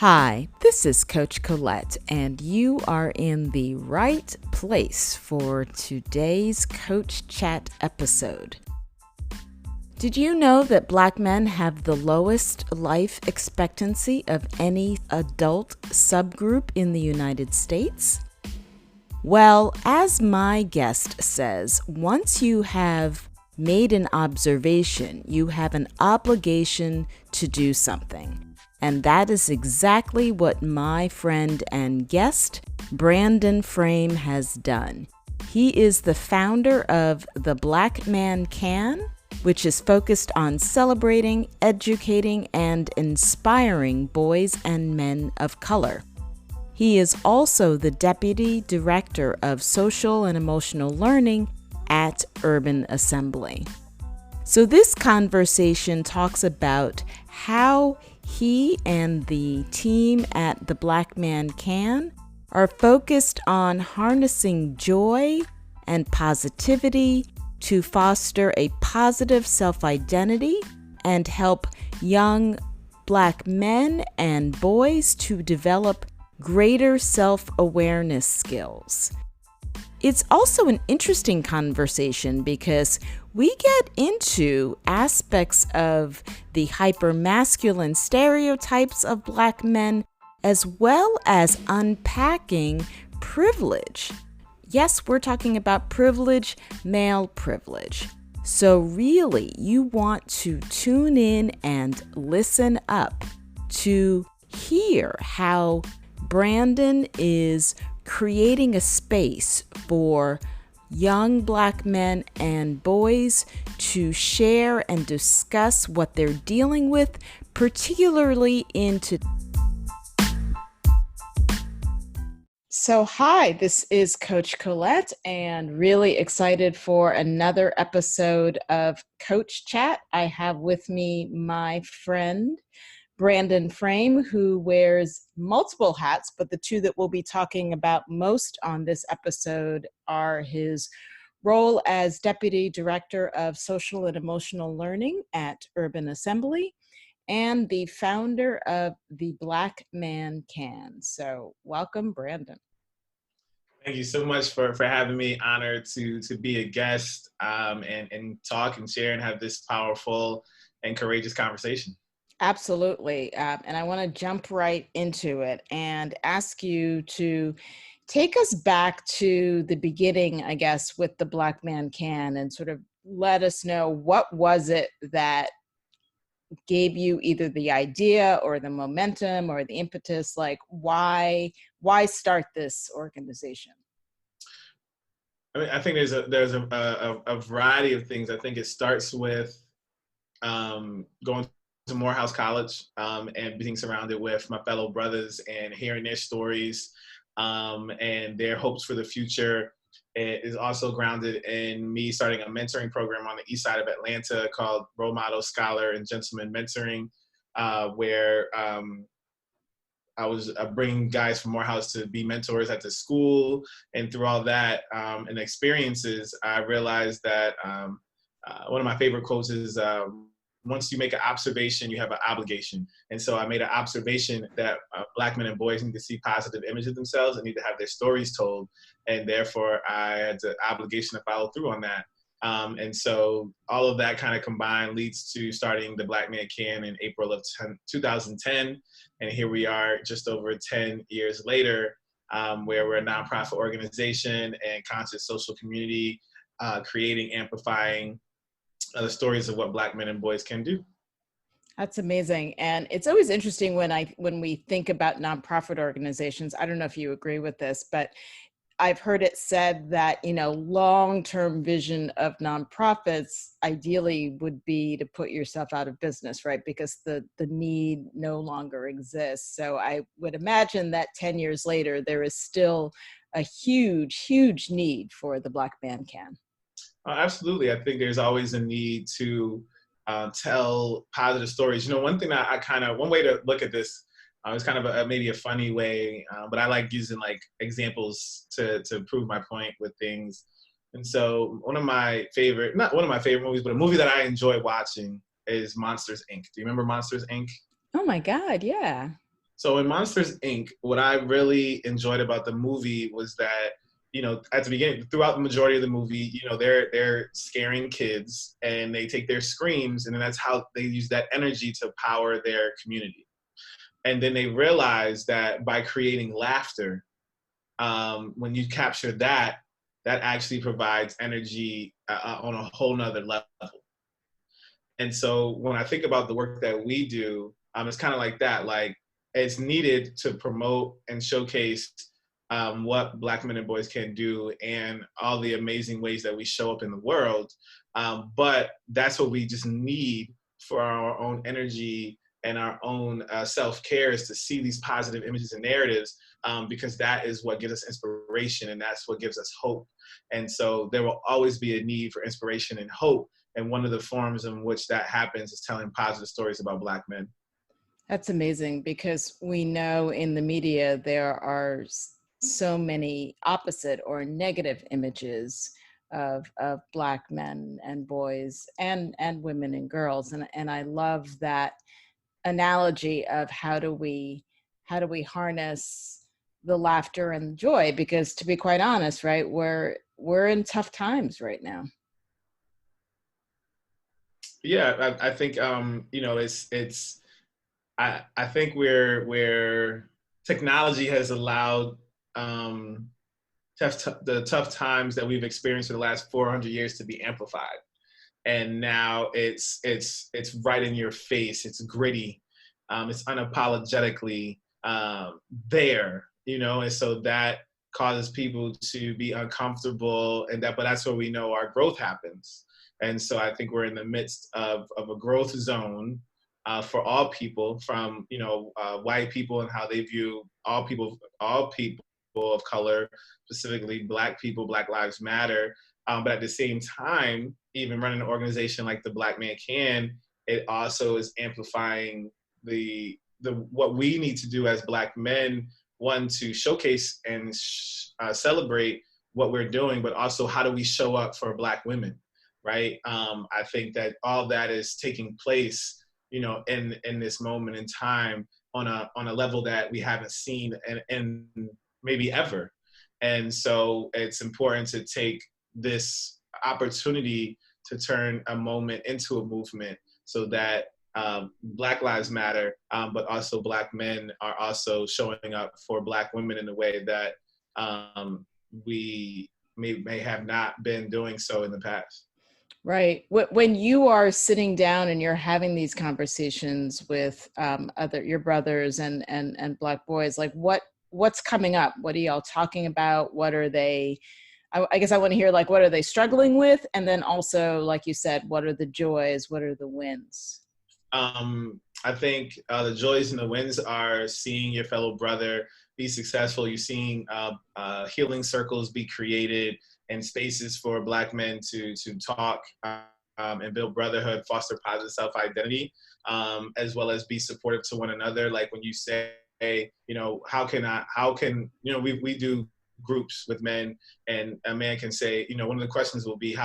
Hi, this is Coach Colette, and you are in the right place for today's Coach Chat episode. Did you know that Black men have the lowest life expectancy of any adult subgroup in the United States? Well, as my guest says, once you have made an observation, you have an obligation to do something. And that is exactly what my friend and guest, Brandon Frame, has done. He is the founder of TheBlackManCan, which is focused on celebrating, educating, and inspiring boys and men of color. He is also the Deputy Director of Social and Emotional Learning at Urban Assembly. So this conversation talks about how he and the team at TheBlackManCan are focused on harnessing joy and positivity to foster a positive self-identity and help young Black men and boys to develop greater self-awareness skills. It's also an interesting conversation because we get into aspects of the hypermasculine stereotypes of Black men, as well as unpacking privilege. Yes, we're talking about privilege, male privilege. So really, you want to tune in and listen up to hear how Brandon is creating a space for young Black men and boys to share and discuss what they're dealing with, particularly into. So, hi, this is Coach Colette, and really excited for another episode of Coach Chat. I have with me my friend, Brandon Frame, who wears multiple hats, but the two that we'll be talking about most on this episode are his role as Deputy Director of Social and Emotional Learning at Urban Assembly and the founder of TheBlackManCan. So welcome, Brandon. Thank you so much for having me. Honored to be a guest and talk and share and have this powerful and courageous conversation. Absolutely. And I want to jump right into it and ask you to take us back to the beginning, I guess, with TheBlackManCan and sort of let us know what was it that gave you either the idea or the momentum or the impetus, like why start this organization? I mean, I think there's a variety of things. I think it starts with going to Morehouse College and being surrounded with my fellow brothers and hearing their stories and their hopes for the future. It is also grounded in me starting a mentoring program on the east side of Atlanta called Role Model, Scholar, and Gentleman Mentoring, where I was bringing guys from Morehouse to be mentors at the school. And through all that and experiences, I realized that one of my favorite quotes is, once you make an observation, you have an obligation. And so I made an observation that Black men and boys need to see positive images of themselves and need to have their stories told. And therefore, I had the obligation to follow through on that. And so all of that kind of combined leads to starting TheBlackManCan in April of 2010. And here we are just over 10 years later, where we're a nonprofit organization and conscious social community, creating, amplifying the stories of what Black men and boys can do. That's amazing. And it's always interesting when we think about nonprofit organizations. I don't know if you agree with this, but I've heard it said that, long-term vision of nonprofits ideally would be to put yourself out of business, right? Because the need no longer exists. So I would imagine that 10 years later, there is still a huge, huge need for TheBlackManCan. Absolutely. I think there's always a need to tell positive stories. One thing one way to look at this, it's kind of maybe a funny way, but I like using like examples to prove my point with things. And so not one of my favorite movies, but a movie that I enjoy watching is Monsters, Inc. Do you remember Monsters, Inc.? Oh my God, yeah. So in Monsters Inc., what I really enjoyed about the movie was that, at the beginning, throughout the majority of the movie, they're scaring kids and they take their screams, and then that's how they use that energy to power their community. And then they realize that by creating laughter, when you capture that, that actually provides energy on a whole nother level. And so when I think about the work that we do, it's kind of like that. Like, it's needed to promote and showcase what Black men and boys can do and all the amazing ways that we show up in the world. But that's what we just need for our own energy and our own self-care, is to see these positive images and narratives, because that is what gives us inspiration and that's what gives us hope. And so there will always be a need for inspiration and hope. And one of the forms in which that happens is telling positive stories about Black men. That's amazing, because we know in the media there are so many opposite or negative images of Black men and boys and women and girls. And I love that analogy of how do we harness the laughter and joy, because to be quite honest, right, we're in tough times right now. Yeah, I think it's I think where technology has allowed the tough times that we've experienced for the last 400 years to be amplified, and now it's right in your face. It's gritty. It's unapologetically there, and so that causes people to be uncomfortable, but that's where we know our growth happens. And so I think we're in the midst of a growth zone for all people, from white people and how they view all people of color, specifically Black people, Black Lives Matter. But at the same time, even running an organization like TheBlackManCan, it also is amplifying the what we need to do as Black men. One, to showcase and celebrate what we're doing, but also how do we show up for Black women, right? I think that all that is taking place, in this moment in time on a level that we haven't seen in maybe ever. And so it's important to take this opportunity to turn a moment into a movement, so that Black Lives Matter, but also Black men are also showing up for Black women in a way that we may have not been doing so in the past. Right. When you are sitting down and you're having these conversations with your brothers and Black boys, like what's coming up? What are y'all talking about? What are they? I guess I want to hear, like, what are they struggling with? And then also, like you said, what are the joys? What are the wins? I think the joys and the wins are seeing your fellow brother be successful. You're seeing healing circles be created and spaces for Black men to talk and build brotherhood, foster positive self-identity, as well as be supportive to one another. Like when you say, how can we do groups with men, and a man can say, one of the questions will be,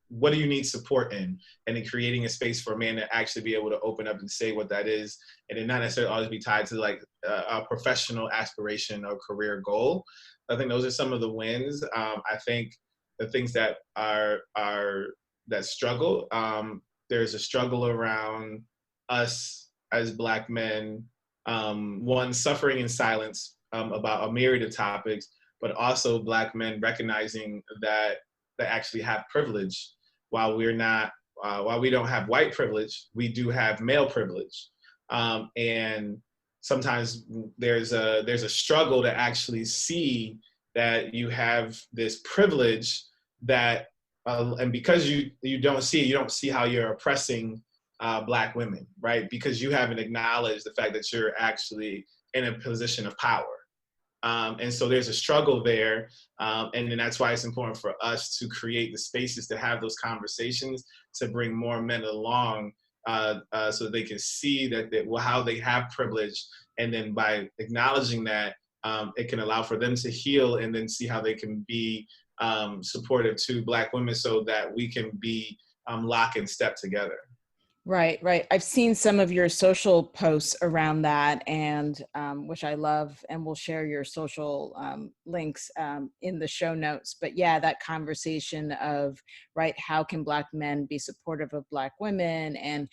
what do you need support in? And in creating a space for a man to actually be able to open up and say what that is, and then not necessarily always be tied to like a professional aspiration or career goal. I think those are some of the wins. I think the things that that struggle, there's a struggle around us as Black men, one, suffering in silence about a myriad of topics, but also Black men recognizing that they actually have privilege. While we don't have white privilege, we do have male privilege. And sometimes there's a struggle to actually see that you have this privilege that, and because you don't see how you're oppressing Black women, right? Because you haven't acknowledged the fact that you're actually in a position of power. And so there's a struggle there. And then that's why it's important for us to create the spaces to have those conversations, to bring more men along so they can see how they have privilege. And then by acknowledging that, it can allow for them to heal, and then see how they can be supportive to Black women, so that we can be lock and step together. Right, right. I've seen some of your social posts around that, and which I love, and we'll share your social links in the show notes. But yeah, that conversation of, right, how can Black men be supportive of Black women, and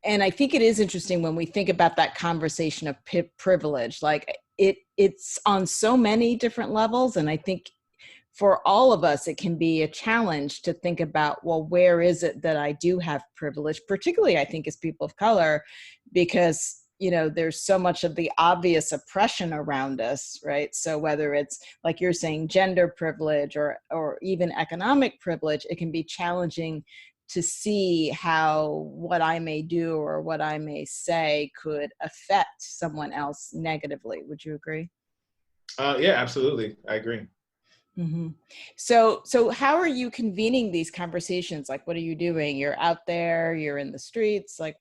I think it is interesting when we think about that conversation of privilege, like it's on so many different levels, and I think for all of us, it can be a challenge to think about, well, where is it that I do have privilege, particularly I think as people of color, because there's so much of the obvious oppression around us, right? So whether it's like you're saying, gender privilege or even economic privilege, it can be challenging to see how what I may do or what I may say could affect someone else negatively. Would you agree? Yeah, absolutely. I agree. Mm-hmm. So how are you convening these conversations? Like, what are you doing? You're out there, you're in the streets. Like,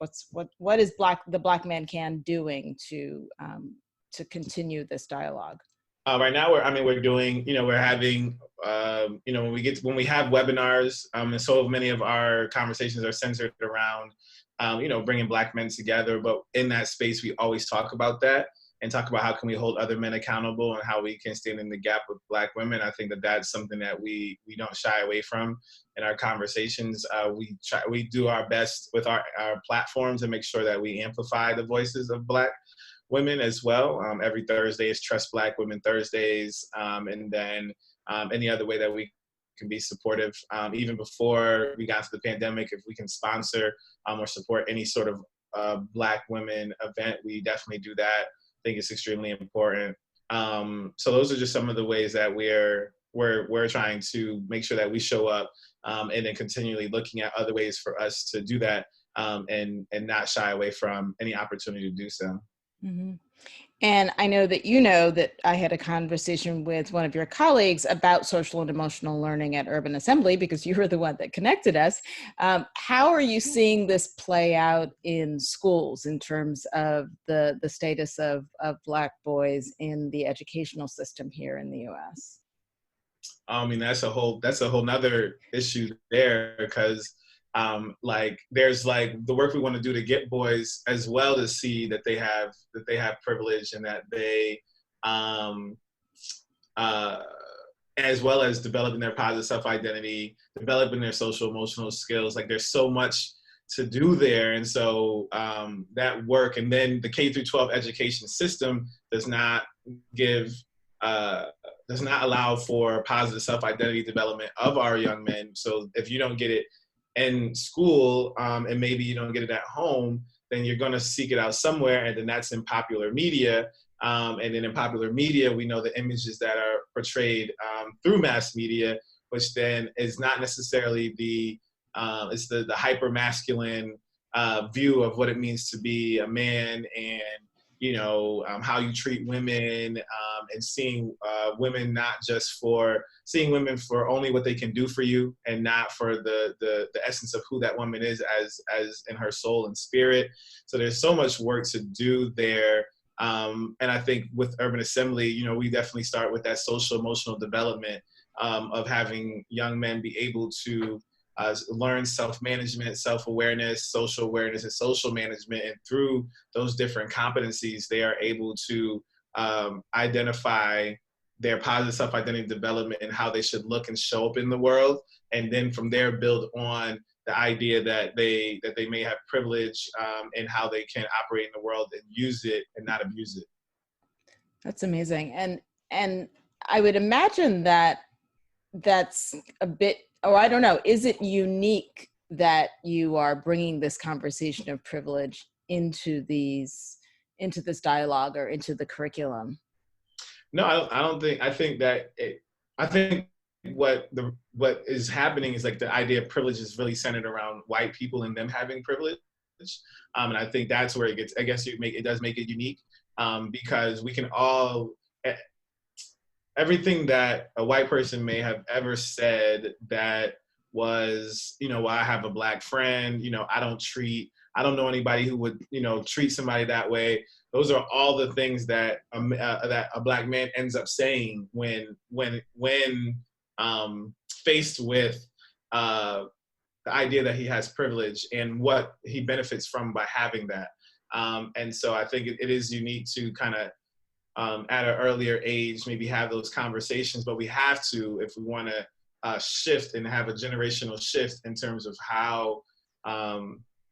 what is the Black Man Can doing to continue this dialogue? Right now, we're doing, we're having, when we have webinars, and so many of our conversations are centered around, bringing Black men together. But in that space, we always talk about that and talk about how can we hold other men accountable and how we can stand in the gap with Black women. I think that that's something that we don't shy away from in our conversations. We do our best with our platforms to make sure that we amplify the voices of Black women as well. Every Thursday is Trust Black Women Thursdays, and then any other way that we can be supportive. Even before we got to the pandemic, if we can sponsor or support any sort of Black women event, we definitely do that. I think it's extremely important. So those are just some of the ways that we're trying to make sure that we show up, and then continually looking at other ways for us to do that, and not shy away from any opportunity to do so. Mm-hmm. And I know that I had a conversation with one of your colleagues about social and emotional learning at Urban Assembly because you were the one that connected us. How are you seeing this play out in schools in terms of the status of Black boys in the educational system here in the U.S.? I mean, that's a whole nother issue there, because like there's like the work we want to do to get boys as well to see that they have privilege, and that they uh, as well as developing their positive self-identity, developing their social emotional skills. Like there's so much to do there. And so that work, and then the K through 12 education system does not give does not allow for positive self-identity development of our young men. So if you don't get it in school, and maybe you don't get it at home, then you're going to seek it out somewhere, and then that's in popular media. And then in popular media, we know the images that are portrayed through mass media, which then is not necessarily it's the hyper masculine view of what it means to be a man, and how you treat women, and seeing women seeing women for only what they can do for you, and not for the essence of who that woman is as in her soul and spirit. So there's so much work to do there. And I think with Urban Assembly, we definitely start with that social emotional development, of having young men be able to learn self-management, self-awareness, social awareness, and social management. And through those different competencies, they are able to identify their positive self-identity development and how they should look and show up in the world. And then from there, build on the idea that they may have privilege, and how they can operate in the world and use it and not abuse it. That's amazing. And I would imagine that that's a bit, or I don't know, is it unique that you are bringing this conversation of privilege into this dialogue or into the curriculum? No, I don't think. I think what is happening is like the idea of privilege is really centered around white people and them having privilege, and I think that's where it gets. I guess it does make it unique, because we can all everything that a white person may have ever said that was, well, I have a Black friend, I don't know anybody who would, treat somebody that way. Those are all the things that that a Black man ends up saying when faced with the idea that he has privilege and what he benefits from by having that. And so I think it is unique to kind of at an earlier age, maybe have those conversations, but we have to, if we want to shift and have a generational shift in terms of how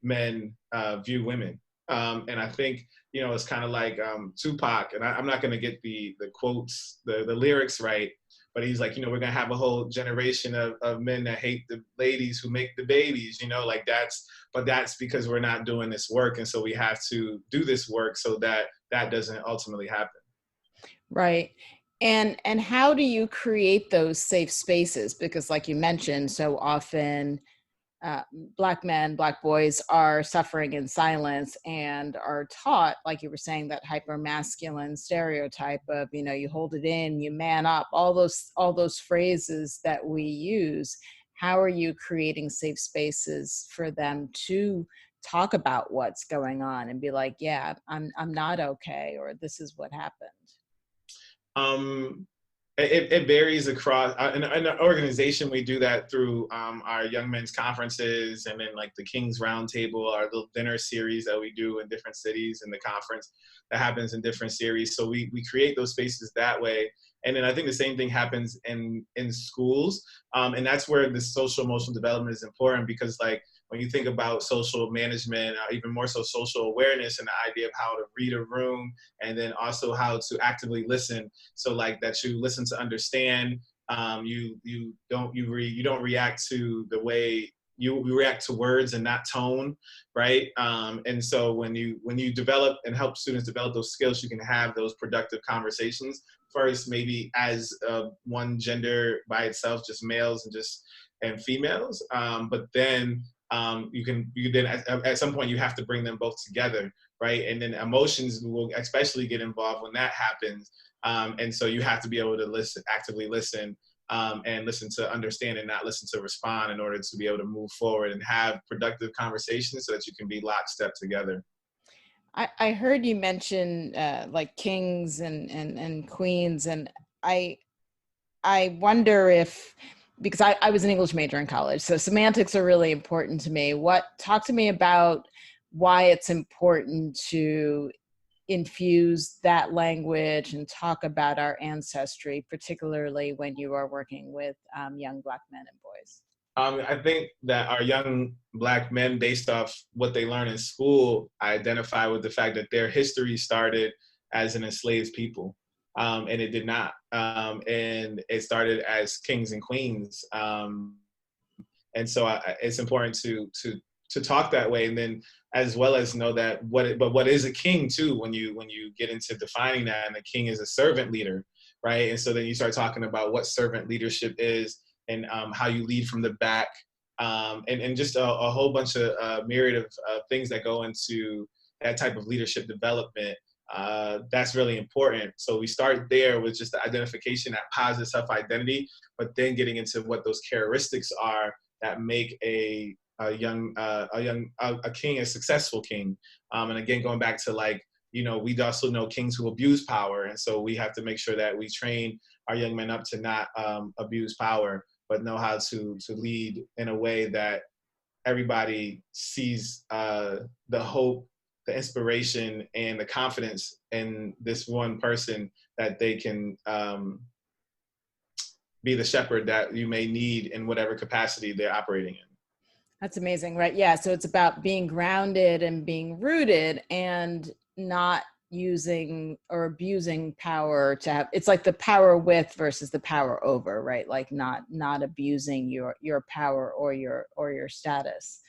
men view women. And I think, you know, it's kind of like Tupac, and I'm not going to get the quotes, the lyrics right, but he's like, you know, we're going to have a whole generation of men that hate the ladies who make the babies, you know, like that's because we're not doing this work. And so we have to do this work so that that doesn't ultimately happen. Right. And how do you create those safe spaces? Because like you mentioned, so often Black men, Black boys are suffering in silence and are taught, like you were saying, that hyper masculine stereotype of, you know, you hold it in, you man up, all those phrases that we use. How are you creating safe spaces for them to talk about what's going on and be like, yeah, I'm not okay, or this is what happened? It varies across in an organization. We do that through our young men's conferences, and then like the King's Roundtable, our little dinner series that we do in different cities, and the conference that happens in different series. So we create those spaces that way. And then I think the same thing happens in schools, and that's where the social emotional development is important, because like when you think about social management, even more so social awareness, and the idea of how to read a room, and then also how to actively listen. So like that you listen to understand. You don't react to the way you react to words and not tone, right? And so when you develop and help students develop those skills, you can have those productive conversations. First, maybe as one gender by itself, just males and females, but then you can then at some point you have to bring them both together, right? And then emotions will especially get involved when that happens, and so you have to be able to listen, actively listen, and listen to understand and not listen to respond, in order to be able to move forward and have productive conversations so that you can be lockstep together. I heard you mention like kings and queens, and I wonder if, because I was an English major in college, so semantics are really important to me. Talk to me about why it's important to infuse that language and talk about our ancestry, particularly when you are working with young Black men and boys. I think that our young Black men, based off what they learn in school, identify with the fact that their history started as an enslaved people, and it did not. And it started as kings and queens. And so it's important to talk that way, and then as well as know that what is a king too, when you get into defining that, and the king is a servant leader, right? And so then you start talking about what servant leadership is, and how you lead from the back, and just a whole bunch of myriad of things that go into that type of leadership development. That's really important. So we start there with just the identification, that positive self-identity, but then getting into what those characteristics are that make a king a successful king. And again, going back to like, you know, we also know kings who abuse power, and so we have to make sure that we train our young men up to not abuse power, but know how to lead in a way that everybody sees the hope, the inspiration, and the confidence in this one person, that they can be the shepherd that you may need in whatever capacity they're operating in. That's amazing, right? Yeah. So it's about being grounded and being rooted, and not using or abusing power to have, it's like the power with versus the power over, right? Like not abusing your power or your status.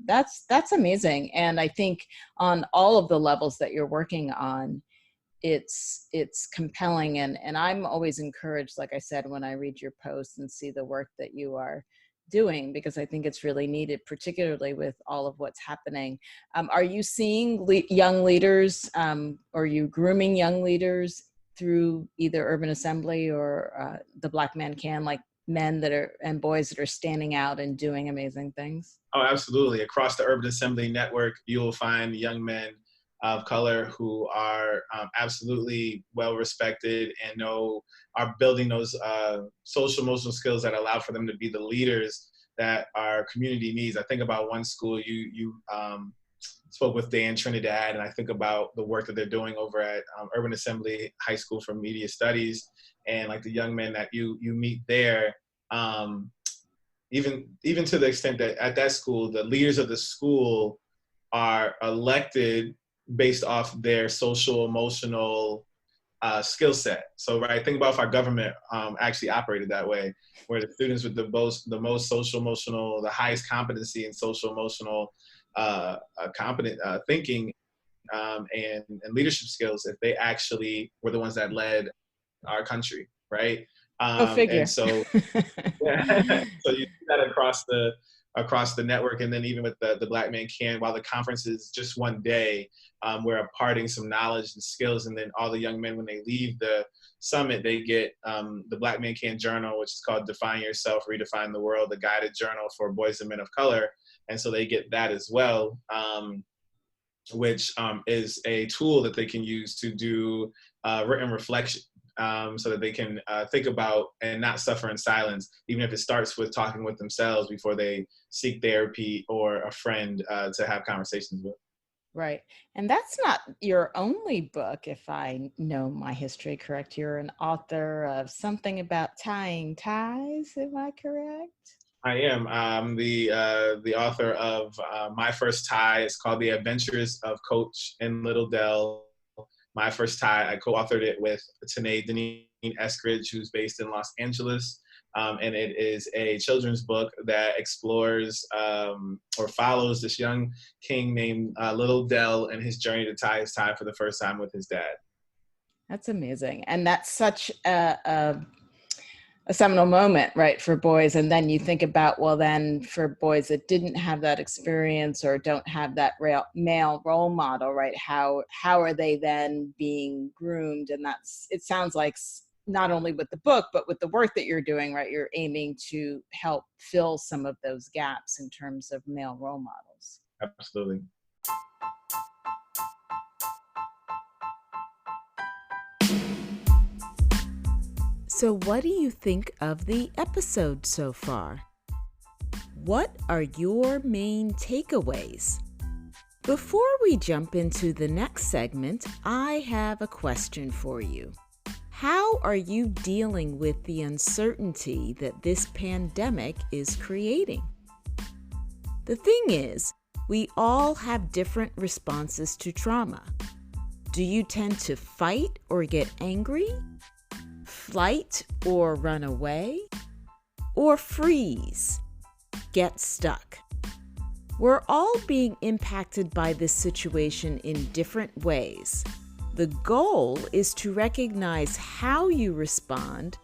That's amazing. And I think on all of the levels that you're working on, it's compelling, and I'm always encouraged, like I said, when I read your posts and see the work that you are doing, because I think it's really needed, particularly with all of what's happening. Are you seeing young leaders, or are you grooming young leaders through either Urban Assembly or TheBlackManCan, like men that are and boys that are standing out and doing amazing things? Oh, absolutely. Across the Urban Assembly network, you'll find young men of color who are absolutely well respected and are building those social emotional skills that allow for them to be the leaders that our community needs. I think about one school you spoke with Dan Trinidad, and I think about the work that they're doing over at Urban Assembly High School for Media Studies, and like the young men that you meet there. Even to the extent that at that school, the leaders of the school are elected based off their social emotional skill set. So, right, think about if our government actually operated that way, where the students with the most social emotional, the highest competency in social emotional competent thinking and leadership skills, if they actually were the ones that led our country, right? Go figure. And so, yeah, so you see that across the network, and then even with the Black Man Can, while the conference is just one day, we're imparting some knowledge and skills, and then all the young men, when they leave the summit, they get the Black Man Can journal, which is called Define Yourself, Redefine the World, the guided journal for boys and men of color. And so they get that as well, which is a tool that they can use to do written reflection, so that they can think about and not suffer in silence, even if it starts with talking with themselves before they seek therapy or a friend to have conversations with. Right. And that's not your only book, if I know my history correct. You're an author of something about tying ties. Am I correct? I am. I'm the author of My First Tie. It's called The Adventures of Coach and Little Dell. My First Tie. I co-authored it with Tanae Deneen Eskridge, who's based in Los Angeles. And it is a children's book that explores or follows this young king named Little Dell and his journey to tie his tie for the first time with his dad. That's amazing. And that's such a seminal moment, right, for boys. And then you think about, well, then for boys that didn't have that experience or don't have that male role model, right, how are they then being groomed? And it sounds like not only with the book, but with the work that you're doing, right, you're aiming to help fill some of those gaps in terms of male role models. Absolutely. So what do you think of the episode so far? What are your main takeaways? Before we jump into the next segment, I have a question for you. How are you dealing with the uncertainty that this pandemic is creating? The thing is, we all have different responses to trauma. Do you tend to fight or get angry? Flight or run away? Or freeze? Get stuck? We're all being impacted by this situation in different ways. The goal is to recognize how you respond,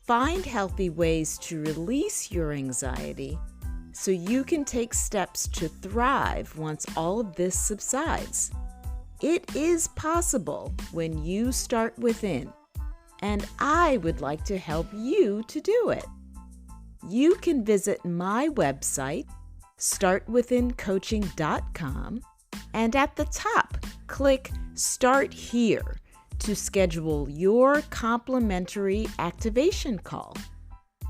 find healthy ways to release your anxiety so you can take steps to thrive once all of this subsides. It is possible when you start within, and I would like to help you to do it. You can visit my website, startwithincoaching.com, and at the top, click Start Here to schedule your complimentary activation call.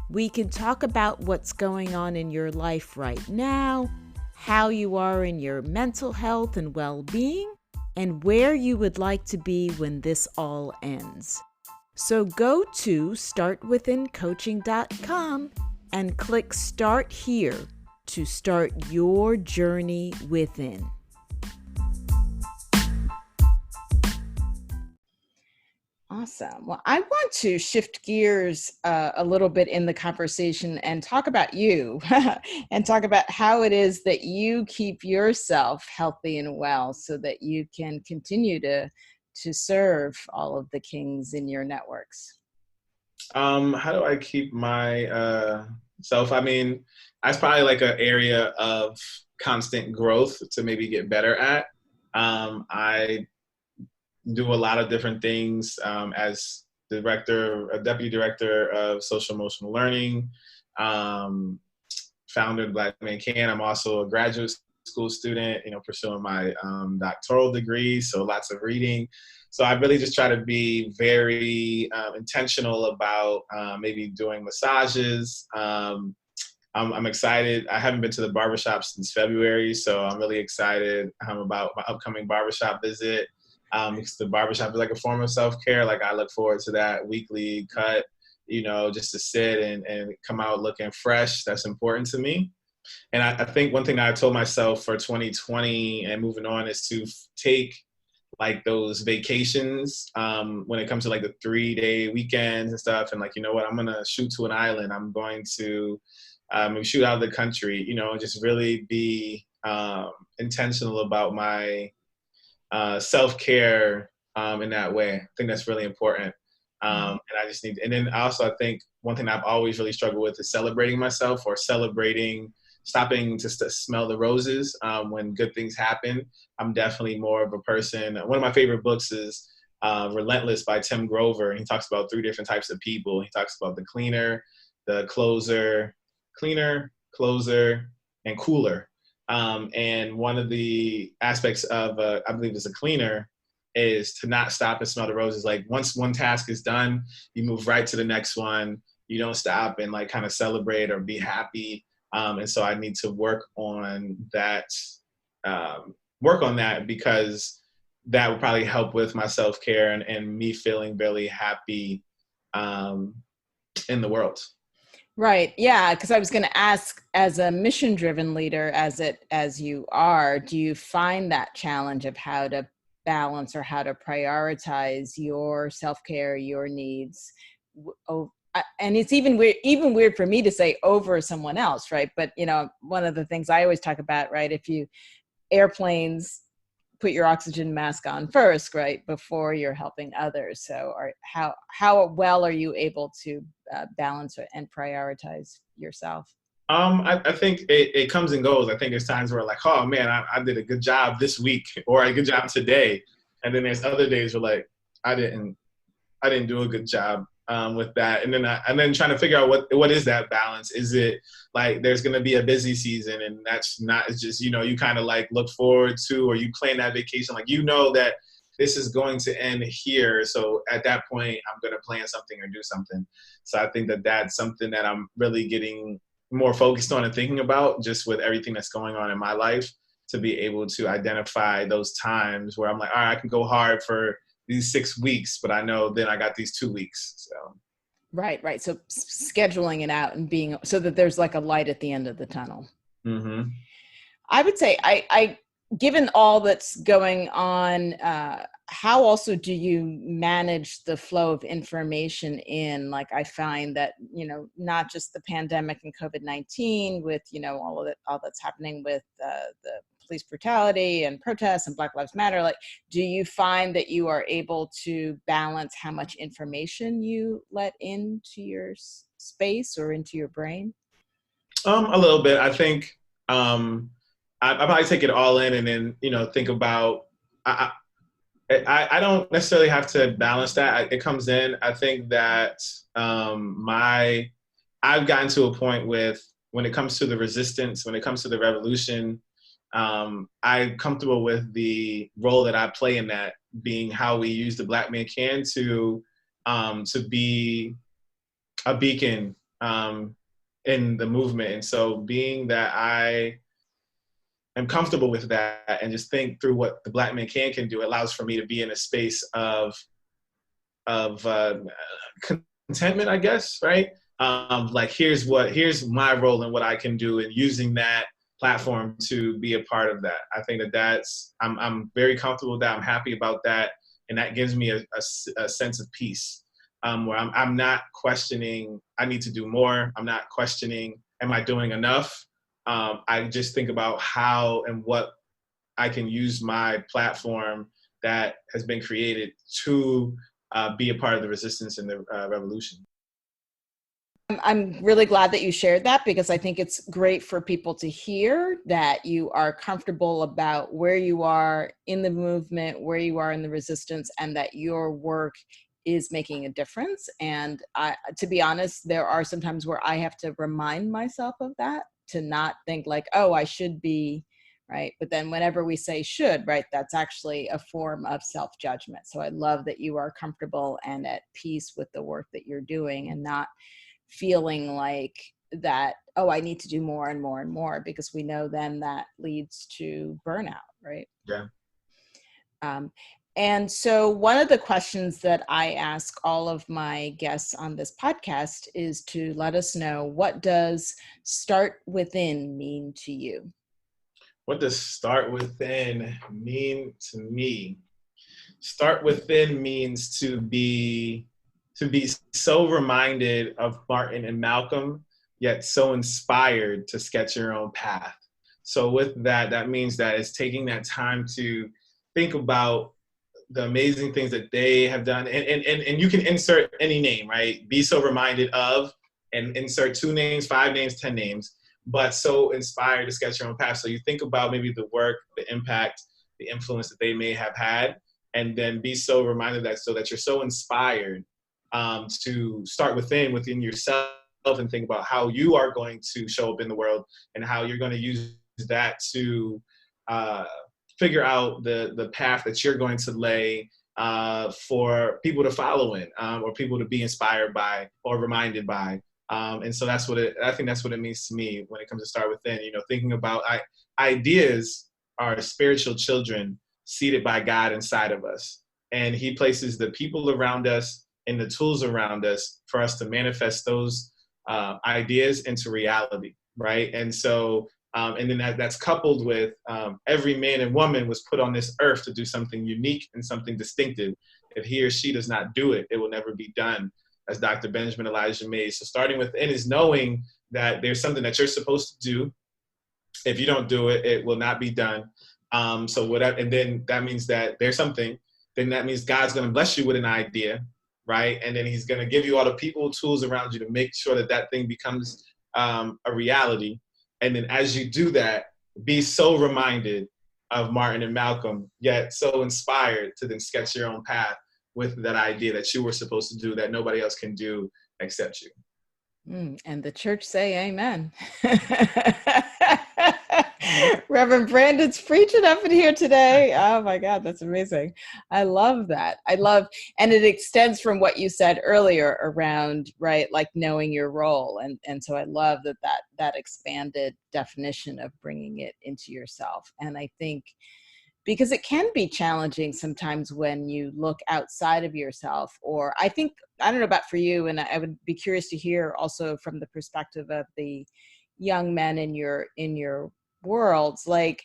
We can talk about what's going on in your life right now, how you are in your mental health and well-being, and where you would like to be when this all ends. So go to startwithincoaching.com and click Start Here to start your journey within. Awesome. Well, I want to shift gears a little bit in the conversation and talk about you and talk about how it is that you keep yourself healthy and well so that you can continue to serve all of the kings in your networks. How do I keep my self? I mean, that's probably like an area of constant growth to maybe get better at. I do a lot of different things as deputy director of social emotional learning, founder of TheBlackManCan. I'm also a graduate school student, pursuing my doctoral degree. So lots of reading. So I really just try to be very intentional about maybe doing massages, I'm excited. I haven't been to the barbershop since February, so I'm really excited about my upcoming barbershop visit. Because the barbershop is like a form of self-care. Like I look forward to that weekly cut, just to sit and come out looking fresh. That's important to me. And I think one thing that I told myself for 2020 and moving on is to take like those vacations when it comes to like the 3-day weekends and stuff. And like, you know what, I'm going to shoot to an island. I'm going to shoot out of the country, just really be intentional about my self-care in that way. I think that's really important. And I just need, and then also I think one thing I've always really struggled with is celebrating myself or stopping to smell the roses when good things happen. I'm definitely more of a person. One of my favorite books is Relentless by Tim Grover. And he talks about 3 different types of people. He talks about the cleaner, closer, and cooler. And one of the aspects of, I believe, as a cleaner is to not stop and smell the roses. Like once one task is done, you move right to the next one. You don't stop and like kind of celebrate or be happy. And so I need to work on that because that would probably help with my self-care and me feeling really happy in the world. Right. Yeah. Because I was going to ask, as a mission-driven leader, as you are, do you find that challenge of how to balance or how to prioritize your self-care, your needs? And it's even weird for me to say over someone else, right? But one of the things I always talk about, right? If you airplanes, put your oxygen mask on first, right, before you're helping others. So how well are you able to balance and prioritize yourself? I think it comes and goes. I think there's times where like, oh man, I did a good job this week or a good job today. And then there's other days where like, I didn't do a good job with that. And then trying to figure out what is that balance? Is it like there's going to be a busy season and that's not, it's just, you kind of like look forward to, or you plan that vacation, like, that this is going to end here. So at that point, I'm going to plan something or do something. So I think that that's something that I'm really getting more focused on and thinking about just with everything that's going on in my life, to be able to identify those times where I'm like, all right, I can go hard for these 6 weeks, but I know then I got these 2 weeks. So. Right. So scheduling it out and being, so that there's like a light at the end of the tunnel. Mm-hmm. I would say I given all that's going on, how also do you manage the flow of information in? Like I find that, not just the pandemic and COVID-19 with, all that's happening with the police brutality and protests and Black Lives Matter. Like, do you find that you are able to balance how much information you let into your space or into your brain? A little bit. I think I probably take it all in and then, think about, I don't necessarily have to balance that. It comes in. I think that I've gotten to a point with, when it comes to the resistance, when it comes to the revolution, I'm comfortable with the role that I play in that, being how we use the Black Man Can to be a beacon in the movement. And so being that I am comfortable with that and just think through what the Black Man can do, allows for me to be in a space of contentment, I guess, right? Like here's my role and what I can do, and using that platform to be a part of that. I think that's I'm very comfortable with that. I'm happy about that, and that gives me a sense of peace, where I'm not questioning I need to do more. I'm not questioning am I doing enough. I just think about how and what I can use my platform that has been created to be a part of the resistance and the revolution. I'm really glad that you shared that, because I think it's great for people to hear that you are comfortable about where you are in the movement, where you are in the resistance, and that your work is making a difference. And to be honest, there are some times where I have to remind myself of that, to not think like, oh, I should be, right? But then whenever we say should, right, that's actually a form of self-judgment. So I love that you are comfortable and at peace with the work that you're doing, and not feeling like that, oh, I need to do more and more and more, because we know then that leads to burnout, right? Yeah. And so one of the questions that I ask all of my guests on this podcast is to let us know, what does start within mean to you? What does start within mean to me? Start within means to be so reminded of Martin and Malcolm, yet so inspired to sketch your own path. So with that, that means that it's taking that time to think about the amazing things that they have done. And you can insert any name, right? Be so reminded of, and insert 2 names, 5 names, 10 names, but so inspired to sketch your own path. So you think about maybe the work, the impact, the influence that they may have had, and then be so reminded that, so that you're so inspired to start within yourself, and think about how you are going to show up in the world, and how you're going to use that to figure out the path that you're going to lay for people to follow in, or people to be inspired by or reminded by. And so I think that's what it means to me when it comes to start within. Thinking about ideas are spiritual children seated by God inside of us. And he places the people around us and the tools around us for us to manifest those ideas into reality, right? And so, and then that's coupled with every man and woman was put on this earth to do something unique and something distinctive. If he or she does not do it, it will never be done, as Dr. Benjamin Elijah made. So starting within is knowing that there's something that you're supposed to do. If you don't do it, it will not be done. So whatever, and then that means that there's something, then that means God's going to bless you with an idea, right? And then he's going to give you all the people, tools around you to make sure that that thing becomes a reality. And then as you do that, be so reminded of Martin and Malcolm, yet so inspired to then sketch your own path with that idea that you were supposed to do, that nobody else can do except you. And the church say amen. Reverend Brandon's preaching up in here today. Oh my God, that's amazing. I love that. And it extends from what you said earlier around, right, like knowing your role. And so I love that expanded definition of bringing it into yourself. And I think, because it can be challenging sometimes when you look outside of yourself, or I don't know about for you, and I would be curious to hear also from the perspective of the young men in your worlds. Like,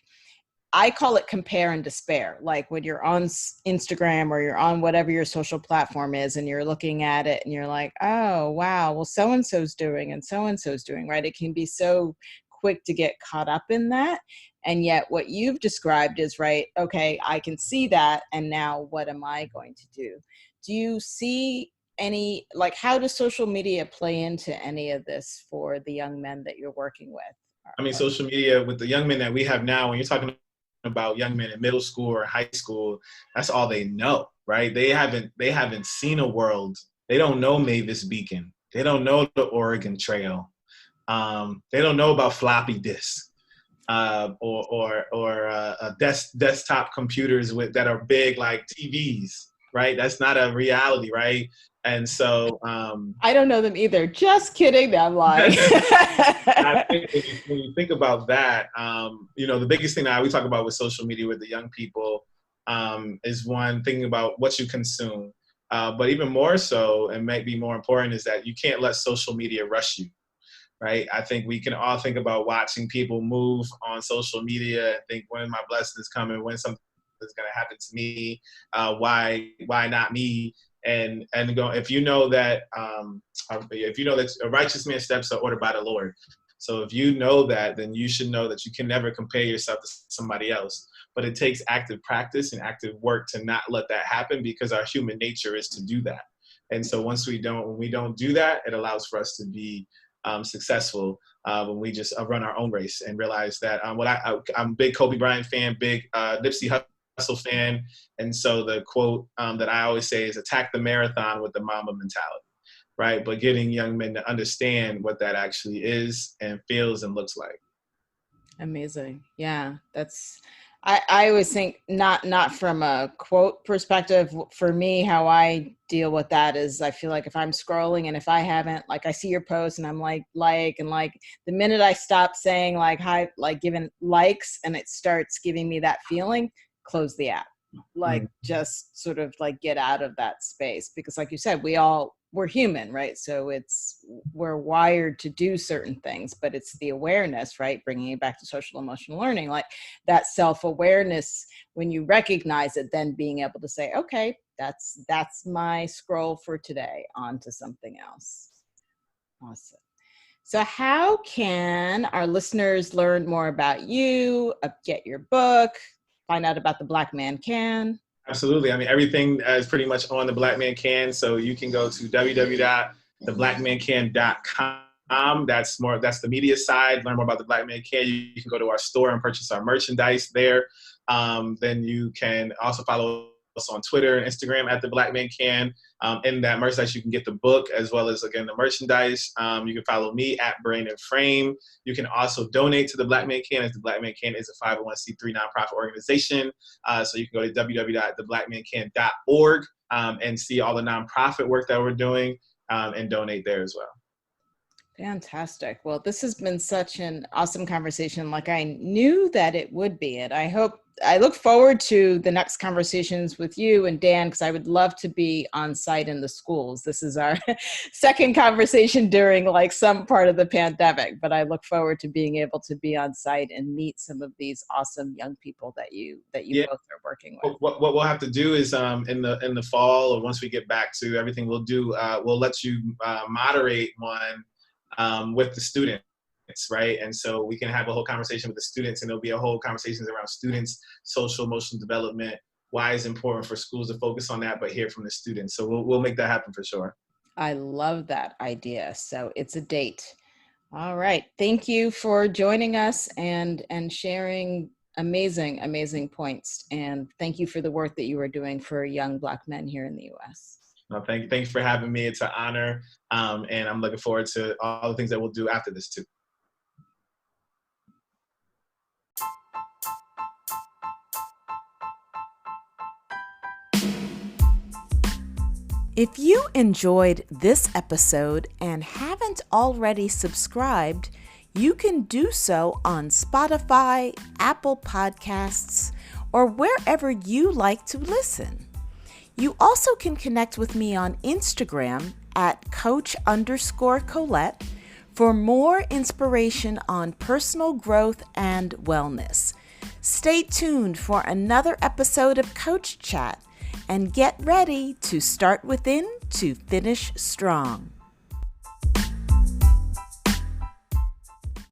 I call it compare and despair. Like when you're on Instagram or you're on whatever your social platform is, and you're looking at it and you're like, oh, wow, well, so-and-so's doing and so-and-so's doing, right? It can be so quick to get caught up in that. And yet what you've described is, right, okay, I can see that. And now what am I going to do? Do you see any, like, how does social media play into any of this for the young men that you're working with? I mean, social media with the young men that we have now, when you're talking about young men in middle school or high school, that's all they know, right? They haven't seen a world. They don't know Mavis Beacon. They don't know the Oregon Trail. They don't know about floppy disks or desktop computers that are big like TVs, right? That's not a reality, right? And so I don't know them either. Just kidding. No, I'm lying. I think when you think about that, the biggest thing that we talk about with social media with the young people is one, thinking about what you consume. But even more so, and might be more important, is that you can't let social media rush you, right? I think we can all think about watching people move on social media and think, when my blessing is coming, when something is going to happen to me, why not me? And go, if you know that a righteous man's steps are ordered by the Lord. So if you know that, then you should know that you can never compare yourself to somebody else. But it takes active practice and active work to not let that happen, because our human nature is to do that. And so when we don't do that, it allows for us to be successful when we just run our own race and realize that I'm a big Kobe Bryant fan, big Nipsey Hussle fan. And so the quote that I always say is, attack the marathon with the Mamba mentality, right? But getting young men to understand what that actually is and feels and looks like. Amazing. Yeah, I always think not from a quote perspective. For me, how I deal with that is I feel like if I'm scrolling and if I haven't, like I see your post and I'm like, the minute I stop saying like hi, like giving likes and it starts giving me that feeling, close the app. Like just sort of like get out of that space, because like you said, we're human, right? So we're wired to do certain things, but it's the awareness, right? Bringing it back to social emotional learning, like that self-awareness, when you recognize it, then being able to say, okay, that's my scroll for today, on to something else. Awesome. So how can our listeners learn more about you, get your book, find out about the Black Man Can? Absolutely. I mean, everything is pretty much on the Black Man Can. So you can go to www.theblackmancan.com. That's the media side. Learn more about the Black Man Can. You can go to our store and purchase our merchandise there. Then you can also follow us on Twitter and Instagram at the Black Man Can. In that merchandise, you can get the book as well as, again, the merchandise. You can follow me at Brain and Frame. You can also donate to the Black Man Can, as the Black Man Can is a 501c3 nonprofit organization. So you can go to www.theblackmancan.org and see all the nonprofit work that we're doing and donate there as well. Fantastic. Well, this has been such an awesome conversation, like I knew that it would be. And I look forward to the next conversations with you and Dan, because I would love to be on site in the schools. This is our second conversation during like some part of the pandemic, but I look forward to being able to be on site and meet some of these awesome young people that you both are working with. What we'll have to do is in the fall, or once we get back to everything, we'll let you moderate one with the students, right? And so we can have a whole conversation with the students, and there'll be a whole conversations around students' social emotional development, why it's important for schools to focus on that, but hear from the students. So we'll make that happen for sure. I love that idea. So it's a date. All right. Thank you for joining us and sharing amazing points. And thank you for the work that you are doing for young Black men here in the U.S. No, thank you for having me. It's an honor. And I'm looking forward to all the things that we'll do after this too. If you enjoyed this episode and haven't already subscribed, you can do so on Spotify, Apple Podcasts, or wherever you like to listen. You also can connect with me on Instagram at Coach_Colette for more inspiration on personal growth and wellness. Stay tuned for another episode of Coach Chat, and get ready to start within to finish strong.